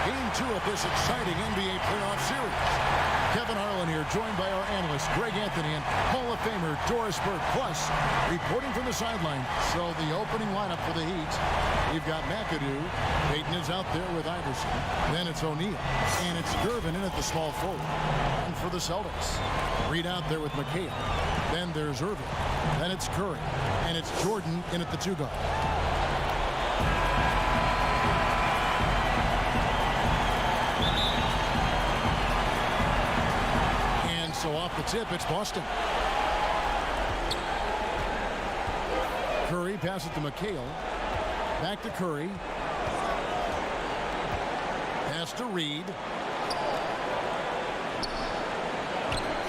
Game 2 of this exciting NBA playoff series. Kevin Harlan here, joined by our analysts Greg Anthony and Hall of Famer Doris Burke. Plus, reporting from the sideline. So the opening lineup for the Heat, we've got McAdoo. Payton is out there with Iverson. Then it's O'Neal. And it's Gervin in at the small forward. And for the Celtics, Reed out there with McHale. Then there's Irving. Then it's Curry. And it's Jordan in at the 2 guard. So off the tip, it's Boston. Curry passes to McHale. Back to Curry. Pass to Reed.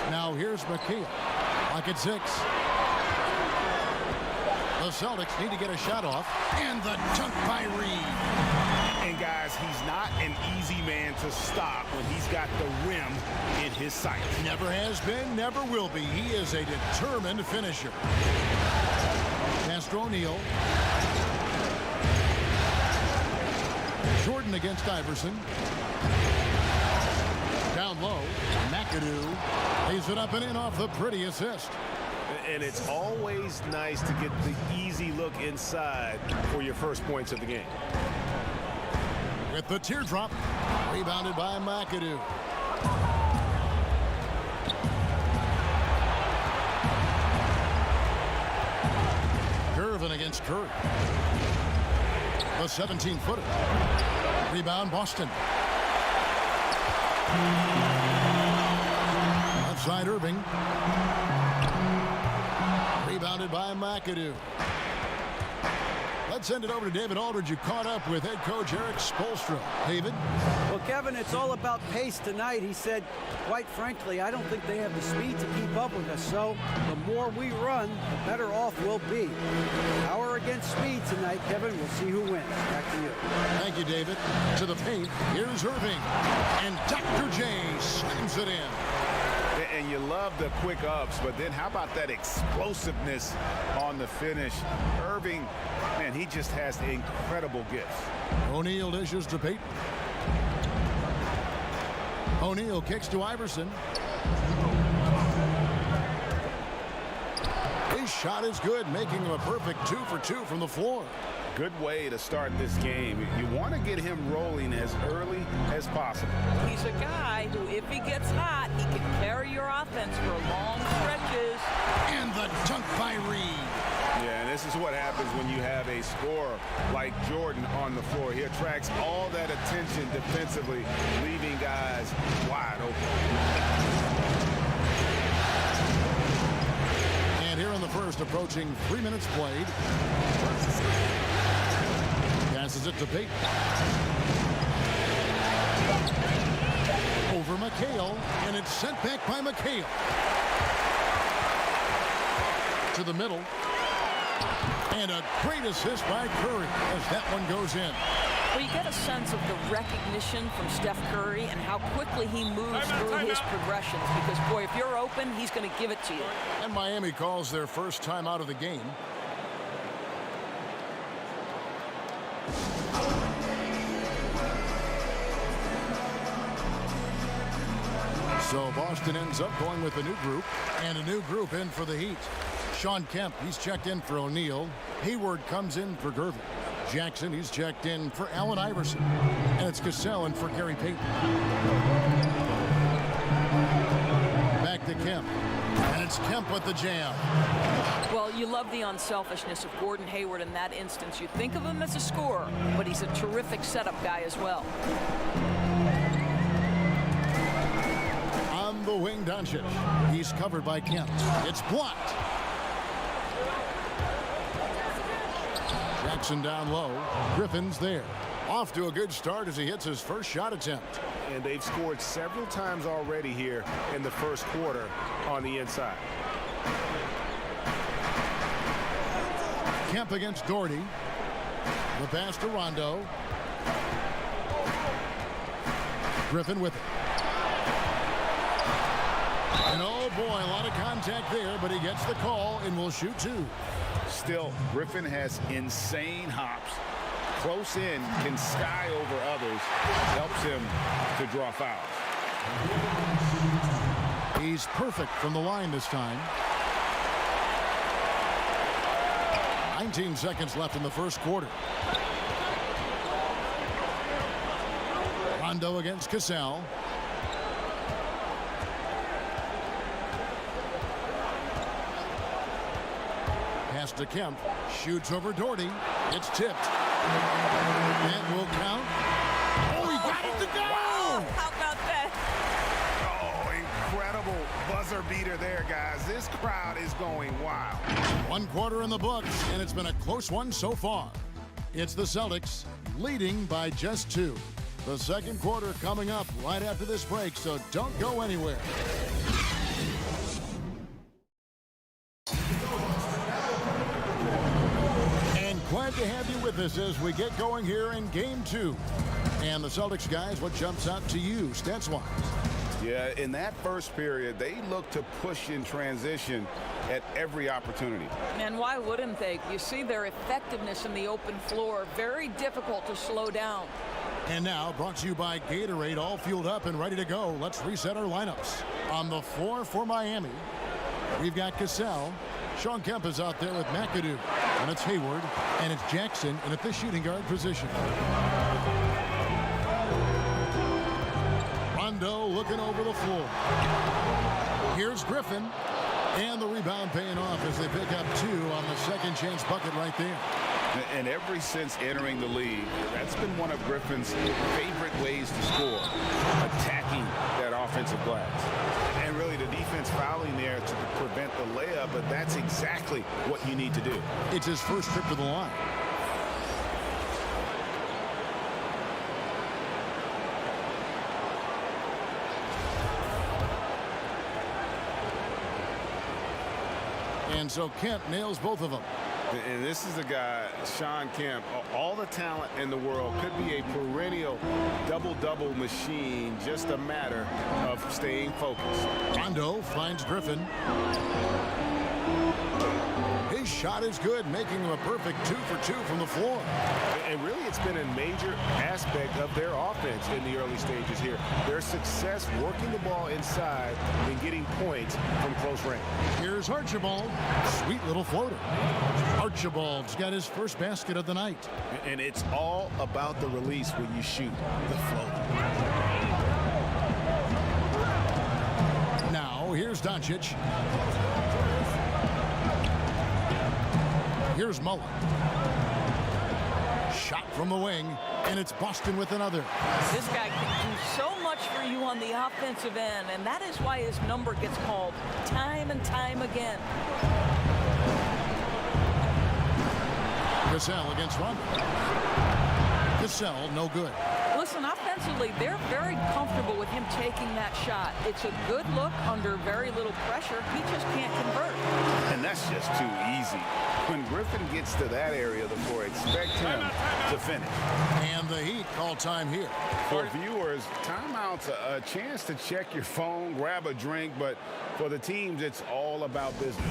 Now here's McHale. Lock at 6. The Celtics need to get a shot off. And the dunk by Reed. And guys, he's not an easy man to stop when he's got the rim in his sight. Never has been, never will be. He is a determined finisher. Pass to O'Neal. Jordan against Iverson. Down low, McAdoo lays it up and in off the pretty assist. And it's always nice to get the easy look inside for your first points of the game. With the teardrop, rebounded by McAdoo. Gervin against Curry. The 17-footer. Rebound, Boston. Outside Irving. Rebounded by McAdoo. Let's send it over to David Aldridge, who caught up with head coach Eric Spoelstra. David? Well, Kevin, it's all about pace tonight. He said, quite frankly, I don't think they have the speed to keep up with us. So the more we run, the better off we'll be. Power against speed tonight, Kevin. We'll see who wins. Back to you. Thank you, David. To the paint, here's Irving. And Dr. J slams it in. And you love the quick ups, but then how about that explosiveness on the finish? Irving, man, he just has incredible gifts. O'Neal dishes to Payton. O'Neal kicks to Iverson. His shot is good, making him a perfect 2 for 2 from the floor. Good way to start this game. You want to get him rolling as early as possible. He's a guy who, if he gets hot, he can carry your offense for long stretches. And the dunk by Reed. Yeah, and this is what happens when you have a scorer like Jordan on the floor. He attracts all that attention defensively, leaving guys wide open. And here in the first, approaching 3 minutes played. Passes it to Payton. Over McHale, and it's sent back by McHale. To the middle. And a great assist by Curry as that one goes in. Well, you get a sense of the recognition from Steph Curry and how quickly he moves through his progressions. Because, boy, if you're open, he's going to give it to you. And Miami calls their first time out of the game. So Boston ends up going with a new group, and a new group in for the Heat. Sean Kemp, he's checked in for O'Neal. Hayward comes in for Gervin. Jackson, he's checked in for Allen Iverson. And it's Cassell in for Gary Payton. Back to Kemp. And it's Kemp with the jam. Well, you love the unselfishness of Gordon Hayward in that instance. You think of him as a scorer, but he's a terrific setup guy as well. On the wing, Doncic. He's covered by Kemp. It's blocked. Jackson down low. Griffin's there. Off to a good start as he hits his first shot attempt. And they've scored several times already here in the first quarter on the inside. Kemp against Doherty. The pass to Rondo. Griffin with it. And oh boy, a lot of contact there, but he gets the call and will shoot 2. Still, Griffin has insane hops. close in, can sky over others, helps him to draw fouls. He's perfect from the line this time. 19 seconds left in the first quarter. Rondo against Cassell. Pass to Kemp. Shoots over Doherty. It's tipped. That will count. Oh, he got it to go! Wow, how about that? Oh, incredible buzzer beater there, guys. This crowd is going wild. 1 quarter in the books, and it's been a close one so far. It's the Celtics leading by just 2. The second quarter coming up right after this break, so don't go anywhere. And glad to have you with us as we get going here in Game 2. And the Celtics guys, what jumps out to you, stats-wise? Yeah, in that first period, they looked to push in transition at every opportunity. And why wouldn't they? You see their effectiveness in the open floor. Very difficult to slow down. And now, brought to you by Gatorade, all fueled up and ready to go. Let's reset our lineups. On the floor for Miami, we've got Cassell. Sean Kemp is out there with McAdoo. And it's Hayward. And it's Jackson in at the shooting guard position. Rondo looking over the floor. Here's Griffin. And the rebound paying off as they pick up 2 on the second chance bucket right there. And ever since entering the league, that's been one of Griffin's favorite ways to score, attacking that offensive glass. And really the defense fouling there to prevent the layup, but that's exactly what you need to do. It's his first trip to the line. And so Kemp nails both of them. And this is a guy, Sean Kemp, all the talent in the world, could be a perennial double-double machine, just a matter of staying focused. Rondo finds Griffin. His shot is good, making him a perfect 2 for 2 from the floor. And really, it's been a major aspect of their offense in the early stages here. Their success working the ball inside and getting points from close range. Here's Archibald. Sweet little floater. Archibald's got his first basket of the night. And it's all about the release when you shoot the floater. Now, here's Doncic. Here's Mullen. Shot from the wing, and it's Boston with another. This guy can do so much for you on the offensive end, and that is why his number gets called time and time again. Cassell against Rondo. Cassell, no good. Listen, offensively, they're very comfortable with him taking that shot. It's a good look under very little pressure. He just can't convert. And that's just too easy. When Griffin gets to that area of the floor, expect him to finish. And the Heat call time here. For viewers, timeout's a chance to check your phone, grab a drink, but for the teams, it's all about business.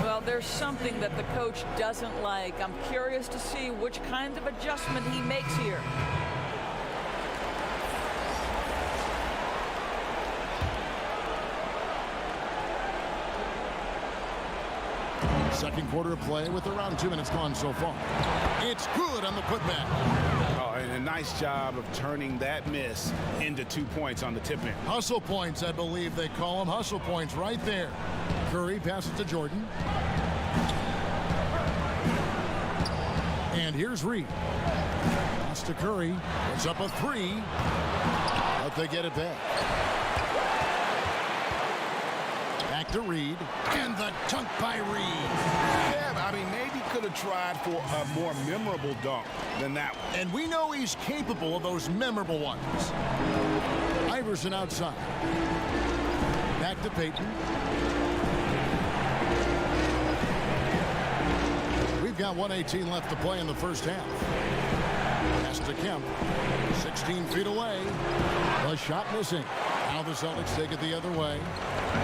Well, there's something that the coach doesn't like. I'm curious to see which kind of adjustment he makes here. Second quarter of play with around 2 minutes gone so far. It's good on the putback. Oh, and a nice job of turning that miss into 2 points on the tip in. Hustle points, I believe they call them. Hustle points right there. Curry passes to Jordan. And here's Reed. Pass to Curry. It's up a 3. But they get it back. Back to Reed. And the dunk by Reed. Yeah, I mean, maybe could have tried for a more memorable dunk than that one. And we know he's capable of those memorable ones. Iverson outside. Back to Payton. We've got 1:18 left to play in the first half. Pass to Kemp. 16 feet away. The shot missing. Now the Celtics take it the other way.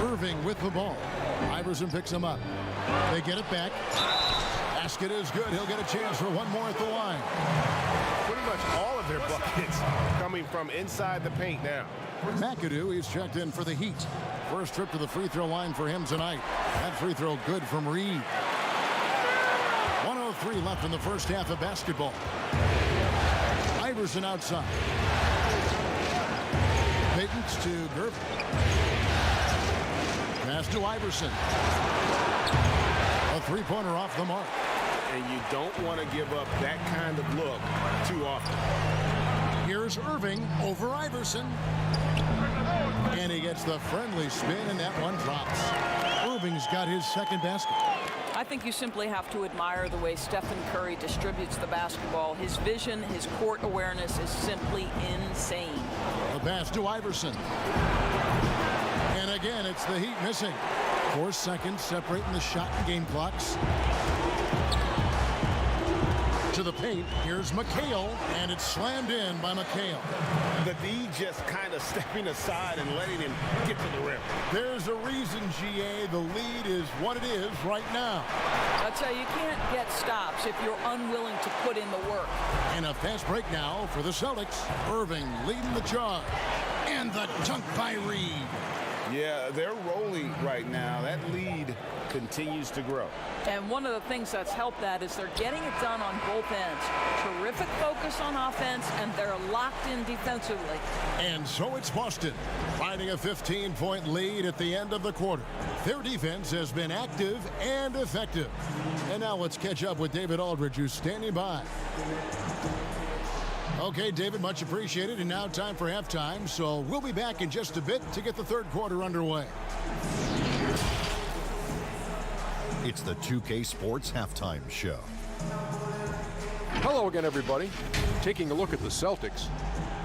Irving with the ball. Iverson picks him up. They get it back. Basket is good. He'll get a chance for one more at the line. Pretty much all of their buckets coming from inside the paint now. McAdoo, he's checked in for the Heat. First trip to the free throw line for him tonight. That free throw good from Reed. 1:03 left in the first half of basketball. Iverson outside. Payton's to Gervin. Pass to Iverson. A three-pointer off the mark. And you don't want to give up that kind of look too often. Here's Irving over Iverson. And he gets the friendly spin, and that one drops. Irving's got his second basket. I think you simply have to admire the way Stephen Curry distributes the basketball. His vision, his court awareness is simply insane. The pass to Iverson. And again, it's the Heat missing. 4 seconds separating the shot and game clocks. To the paint, here's McHale, and it's slammed in by McHale. The D just kind of stepping aside and letting him get to the rim. There's a reason, GA, the lead is what it is right now. I tell you, you can't get stops if you're unwilling to put in the work. And a fast break now for the Celtics. Irving leading the charge. And the dunk by Reed. Yeah, they're rolling right now. That lead continues to grow. And one of the things that's helped that is they're getting it done on both ends. Terrific focus on offense, and they're locked in defensively. And so it's Boston, finding a 15-point lead at the end of the quarter. Their defense has been active and effective. And now let's catch up with David Aldridge, who's standing by. Okay, David, much appreciated. And now time for halftime. So we'll be back in just a bit to get the third quarter underway. It's the 2K Sports Halftime Show. Hello again, everybody. Taking a look at the Celtics,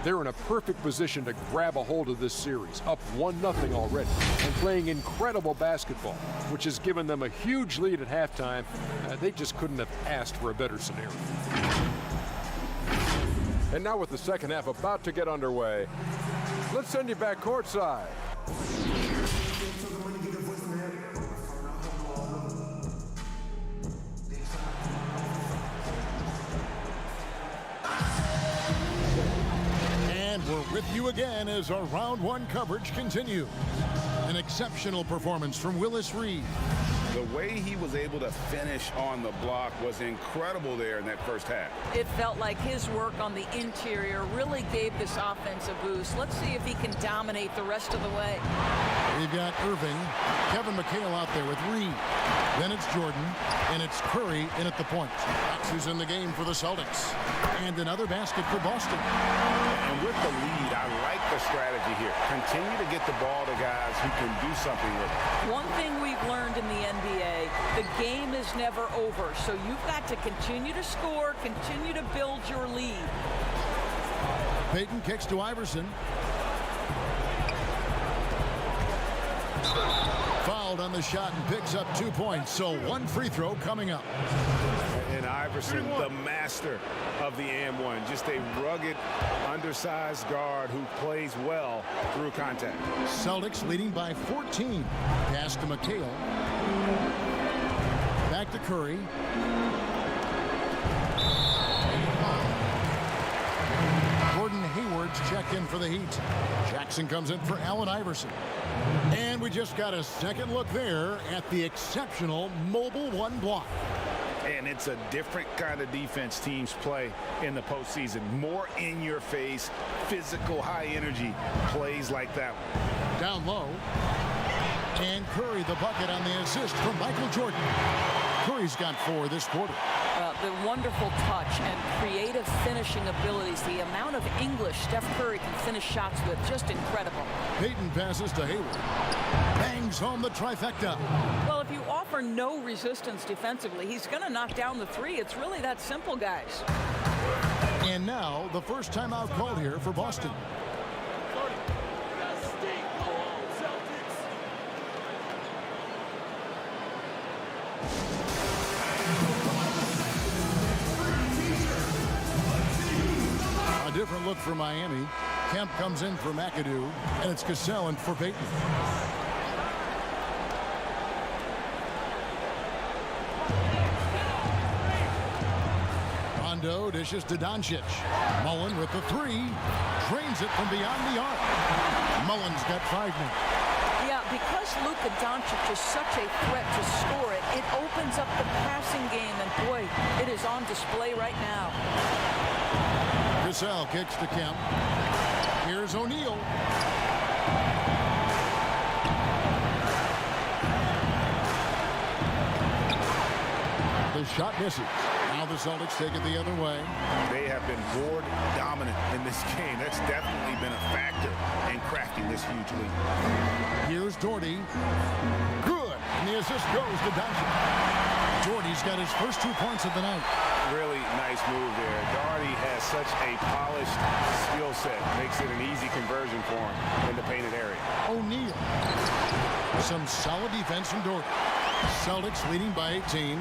they're in a perfect position to grab a hold of this series, up 1-0 already, and playing incredible basketball, which has given them a huge lead at halftime. They just couldn't have asked for a better scenario. And now with the second half about to get underway, let's send you back courtside. And we're with you again as our round one coverage continues. An exceptional performance from Willis Reed. The way he was able to finish on the block was incredible there in that first half. It felt like his work on the interior really gave this offense a boost. Let's see if he can dominate the rest of the way. We've got Irving, Kevin McHale out there with Reed. Then it's Jordan, and it's Curry in at the point. That's who's in the game for the Celtics. And another basket for Boston. And with the lead, I like the strategy here. Continue to get the ball to guys who can do something with it. One thing we've learned in the NBA, the game is never over. So you've got to continue to score, continue to build your lead. Payton kicks to Iverson. Fouled on the shot and picks up 2 points. So one free throw coming up. And Iverson, the master of the and-one. Just a rugged, undersized guard who plays well through contact. Celtics leading by 14. Pass to McHale. Back to Curry. Gordon Hayward's checked in for the Heat. Jackson comes in for Allen Iverson. And we just got a second look there at the exceptional mobile one block. And it's a different kind of defense teams play in the postseason. More in your face, physical, high energy plays like that one. Down low. And Curry the bucket on the assist from Michael Jordan. Curry's got 4 this quarter. The wonderful touch and creative finishing abilities, the amount of English Steph Curry can finish shots with, just incredible. Payton passes to Hayward. Bangs home the trifecta. Well, if you offer no resistance defensively, he's going to knock down the 3. It's really that simple, guys. And now the first timeout called here for Boston. A different look for Miami. Kemp comes in for McAdoo, and it's Cassell in for Payton. Rondo dishes to Doncic. Mullen with the three. Drains it from beyond the arc. Mullen's got 5 now. Yeah, because Luka Doncic is such a threat to score it, it opens up the passing game, and boy, it is on display right now. Cassell kicks to Kemp. Here's O'Neal. The shot misses. Now the Celtics take it the other way. They have been board dominant in this game. That's definitely been a factor in cracking this huge lead. Here's Doherty. Good. And the assist goes to Doncic. Doherty's got his first 2 points of the night. Really nice move there. Doherty has such a polished skill set. Makes it an easy conversion for him in the painted area. O'Neal. Some solid defense from Doherty. Celtics leading by 18.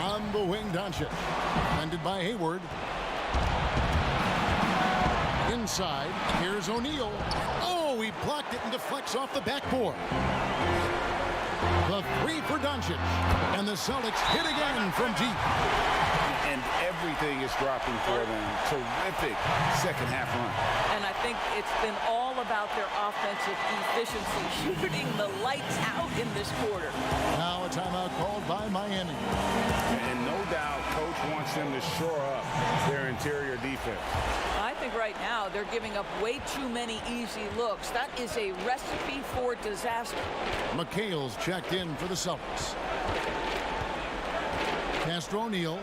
On the wing, Doncic. Defended by Hayward. Inside, here's O'Neal. Oh, he blocked it and deflects off the backboard. The three for Doncic. And the Celtics hit again from deep. And everything is dropping for them. Terrific second half run. And I think it's been all about their offensive efficiency, shooting the lights out in this quarter. Now a timeout called by Miami. And no doubt, Coach wants them to shore up their interior defense. I think right now they're giving up way too many easy looks. That is a recipe for disaster. McHale's checked in for the Celtics. Castro O'Neal.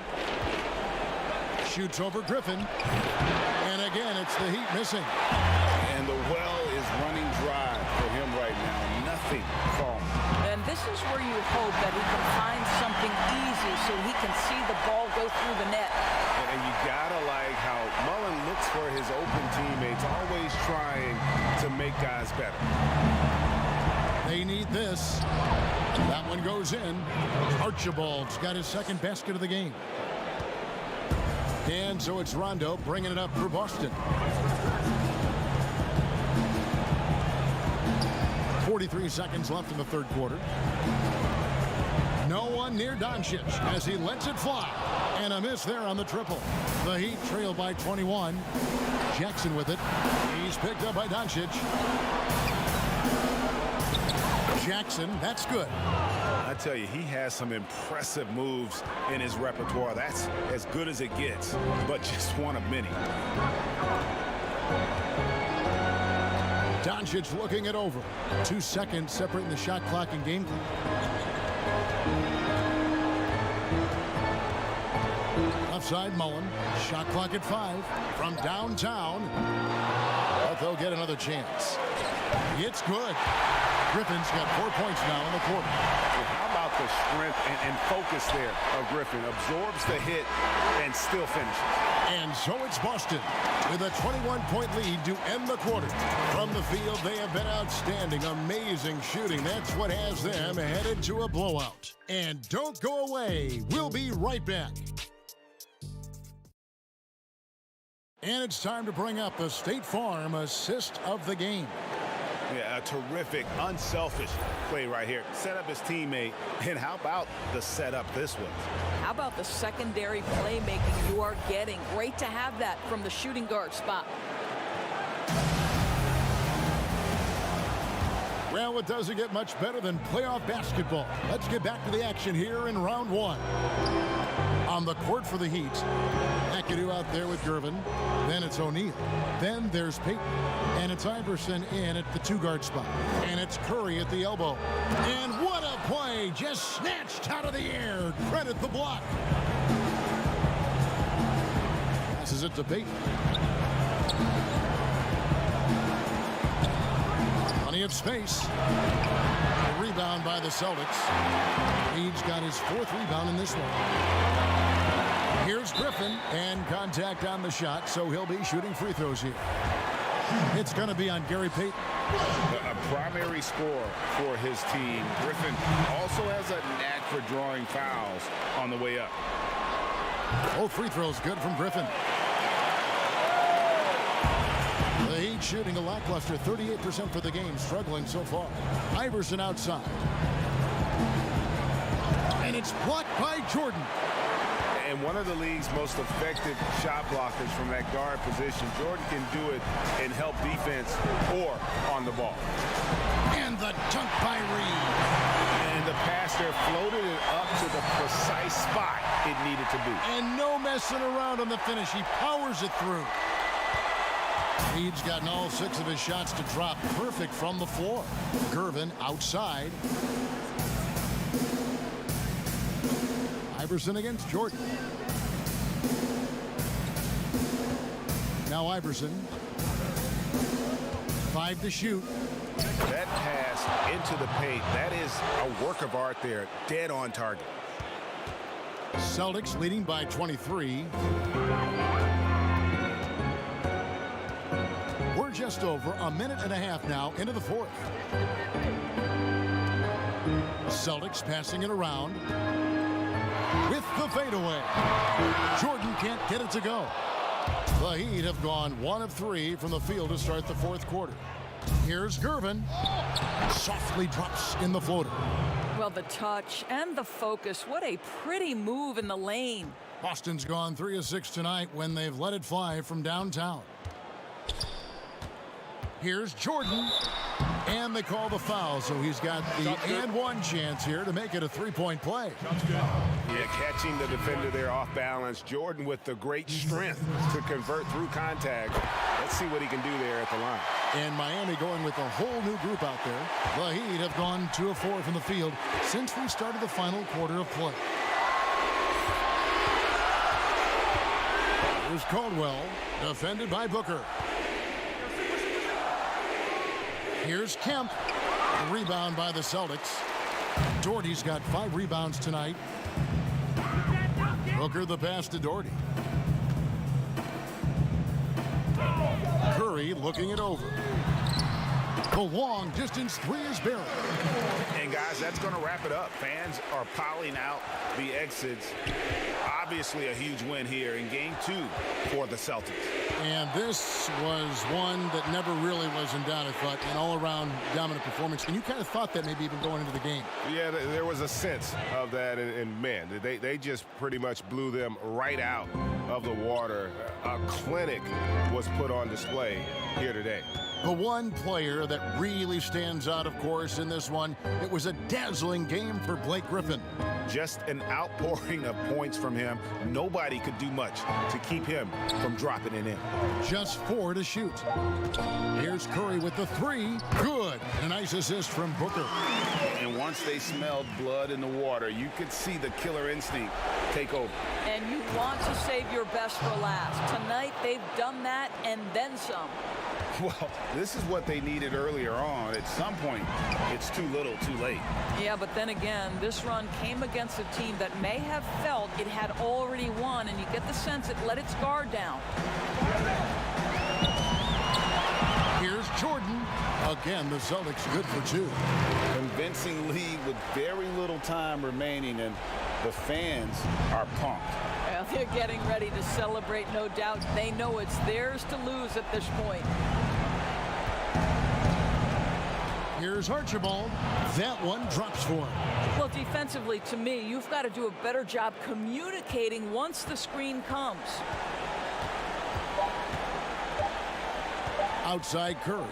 Shoots over Griffin. And again, it's the Heat missing. And the well is running dry for him right now. Nothing falling. And this is where you hope that he can find something easy so he can see the ball go through the net. And you gotta like how Mullen looks for his open teammates, always trying to make guys better. They need this. That one goes in. Archibald's got his second basket of the game. And so it's Rondo bringing it up for Boston. 43 seconds left in the third quarter. No one near Doncic as he lets it fly. And a miss there on the triple. The Heat trail by 21. Jackson with it. He's picked up by Doncic. Jackson, that's good. I tell you, he has some impressive moves in his repertoire. That's as good as it gets, but just one of many. Doncic looking it over. 2 seconds separating the shot clock and game clock. Left side, Mullen. Shot clock at 5 from downtown. But they'll get another chance. It's good. Griffin's got 4 points now in the quarter. Well, how about the strength and focus there of Griffin? Absorbs the hit and still finishes. And so it's Boston with a 21-point lead to end the quarter. From the field, they have been outstanding. Amazing shooting. That's what has them headed to a blowout. And don't go away. We'll be right back. And it's time to bring up the State Farm assist of the game. Yeah, a terrific, unselfish play right here. Set up his teammate, and how about the setup this was? How about the secondary playmaking you are getting? Great to have that from the shooting guard spot. Well, it doesn't get much better than playoff basketball. Let's get back to the action here in round 1. On the court for the Heat, McAdoo out there with Gervin. Then it's O'Neal. Then there's Payton. And it's Iverson in at the 2-guard spot. And it's Curry at the elbow. And what a play! Just snatched out of the air. Credit the block. Passes it to Payton. Plenty of space. A rebound by the Celtics. Reed's got his 4th rebound in this one. Here's Griffin, and contact on the shot, so he'll be shooting free throws here. It's going to be on Gary Payton. A primary scorer for his team. Griffin also has a knack for drawing fouls on the way up. Both free throws good from Griffin. The Heat shooting a lackluster 38% for the game, struggling so far. Iverson outside. And And it's blocked by Jordan. And one of the league's most effective shot blockers from that guard position. Jordan can do it in help defense or on the ball. And the dunk by Reed. And the passer floated it up to the precise spot it needed to be. And no messing around on the finish. He powers it through. Reed's gotten all 6 of his shots to drop perfect from the floor. Gervin outside. Iverson against Jordan. Now Iverson. 5 to shoot. That pass into the paint, that is a work of art there. Dead on target. Celtics leading by 23. We're just over a minute and a half now into the fourth. Celtics passing it around. With the fadeaway. Jordan can't get it to go. The Heat have gone 1 of 3 from the field to start the fourth quarter. Here's Gervin. Softly drops in the floater. Well, the touch and the focus. What a pretty move in the lane. Boston's gone 3 of 6 tonight when they've let it fly from downtown. Here's Jordan. And they call the foul, so he's got the and one chance here to make it a 3-point play. Yeah, catching the defender there off balance. Jordan with the great strength to convert through contact. Let's see what he can do there at the line. And Miami going with a whole new group out there. The Heat have gone 2 of 4 from the field since we started the final quarter of play. Here's Caldwell, defended by Booker. Here's Kemp. A rebound by the Celtics. Doherty's got 5 rebounds tonight. Booker the pass to Doherty. Curry looking it over. The long distance 3 is buried. And guys, that's going to wrap it up. Fans are piling out the exits. Obviously a huge win here in game 2 for the Celtics. And this was one that never really was in doubt, I thought, an all-around dominant performance. And you kind of thought that maybe even going into the game. Yeah, there was a sense of that, and man, they just pretty much blew them right out of the water. A clinic was put on display here today. The one player that really stands out, of course, in this one, it was a dazzling game for Blake Griffin. Just an outpouring of points from him. Nobody could do much to keep him from dropping it in. Just 4 to shoot. Here's Curry with the 3. Good. A nice assist from Booker. And once they smelled blood in the water, you could see the killer instinct take over. And you want to save your best for last. Tonight, they've done that and then some. Well, this is what they needed earlier on. At some point, it's too little, too late. Yeah, but then again, this run came against a team that may have felt it had already won, and you get the sense it let its guard down. Here's Jordan. Again, the Celtics good for 2. Convincing lead with very little time remaining, and the fans are pumped. Well, they're getting ready to celebrate, no doubt. They know it's theirs to lose at this point. Here's Archibald. That one drops for him. Well, defensively, to me, you've got to do a better job communicating once the screen comes. Outside Curry.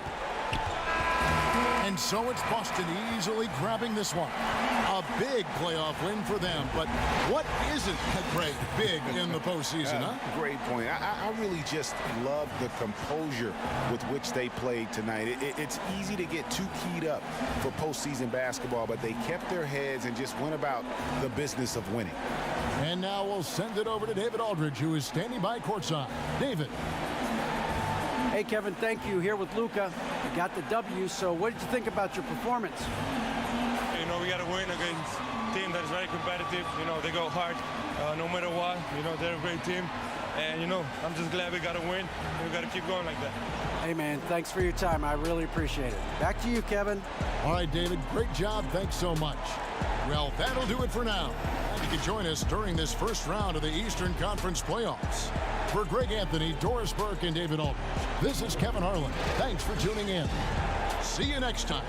And so it's Boston easily grabbing this one. A big playoff win for them. But what isn't great big in the postseason, huh? Great point. I really just love the composure with which they played tonight. It's easy to get too keyed up for postseason basketball, but they kept their heads and just went about the business of winning. And now we'll send it over to David Aldridge, who is standing by courtside. David. Hey, Kevin, thank you. Here with Luka. You got the W, so what did you think about your performance? You know, we got to win against a team that is very competitive. You know, they go hard no matter what. You know, they're a great team. And, you know, I'm just glad we got to win. And we got to keep going like that. Hey, man, thanks for your time. I really appreciate it. Back to you, Kevin. All right, David, great job. Thanks so much. Well, that'll do it for now. And you can join us during this first round of the Eastern Conference playoffs. For Greg Anthony, Doris Burke, and David Aldridge, this is Kevin Harlan. Thanks for tuning in. See you next time.